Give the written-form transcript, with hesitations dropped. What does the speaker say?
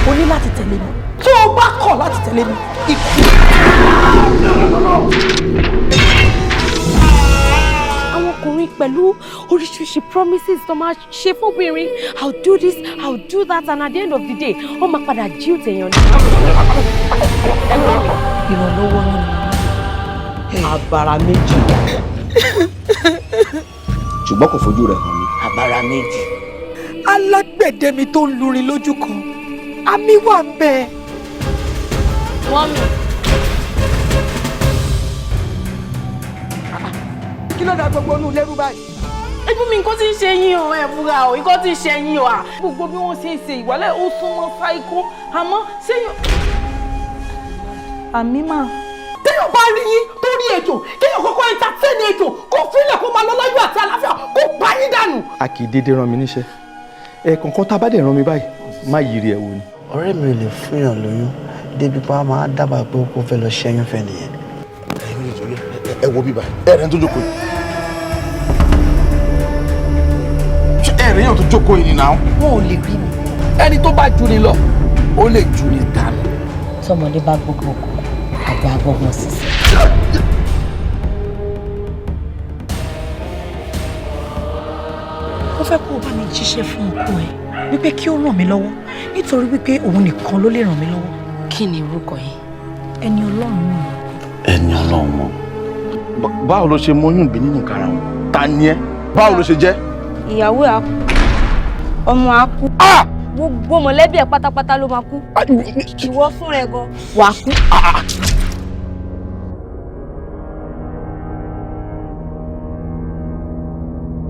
o ní láti tẹ̀lé mi. Tó o bá kọ̀ láti tẹ̀lé mi, ikú. Àwọn ọkùnrin pẹ̀lú oríṣiríṣi promises tó máa ṣe fóbìnrin. I'll do this, I'll do that, and at the end of the day, ó máa padà jíù tèèyàn ní. Ìrànlọ́wọ́ yín ni abara méjì. Ṣùgbọ́n kò fojú rẹ̀ hàn mí. Abara méjì. Alágbẹ̀dẹ mi tó ń lurin lójú kan. Àmì wà ń bẹ. Mọ́mì. Kí ló dá gbogbo inú lẹ́rú báyìí? Ẹbí mi nǹkan tí ń ṣe yín o, ẹ fura o, nǹkan tí ń ṣe yín o à. Gbogbo bí wọ́n ṣe ń ṣe ìwálẹ̀ ó súnmọ́ sáíkó, àmọ́ ṣéyàn. Àmì máa. Téèyàn bá rí yín tó rí ejò, kéèyàn kọ́kọ́ entertain ejò, kó fílẹ̀ kó máa lọ láyọ̀ àti àlàáfíà, kó pa yín dànù. A kì í dédé rán mi níṣẹ́. Ẹ̀ẹ̀kọ̀ọ̀kan tá a bá dẹ̀ rán mi báyìí, má yiri ẹ̀ wò ni. Ọ̀rẹ́ mi ò lè fún yàn lóyún débi pa máa dábàá pé kó fẹ́ lọ ṣẹ́yún fẹ́ nìyẹn. Ẹ wo bíbá ẹ rẹ̀ ń tó jókòó yìí. Ṣé ẹ rẹ̀ yàn tó jókòó yìí nìyà? Wọn ò lè rí mi. Ẹni tó bá jù ni lọ, ó lè jù ní dànù. Tọmọdé bá gbogbo kù, àgbà gbogbo sísè. Mo fẹ́ kó o bá mi jíṣẹ́ fún ọkọ ẹ wípé kí ó ràn mí lọ́wọ́ nítorí wípé òun nìkan ló lè ràn mí lọ́wọ́. Kí ni orúkọ yín? Ẹni Ọlọ́run mọ̀. Ẹni Ọlọ́run mọ̀. Báwo ló ṣe mọyún bí nínú kára wọn? Ta ni ẹ? Báwo ló ṣe jẹ́? Ìyàwó á kú, ọmọ á kú, gbogbo mọ̀lẹ́bí ẹ̀ pátápátá ló máa kú. Ìwọ fúnra ẹ̀ gan wà á kú.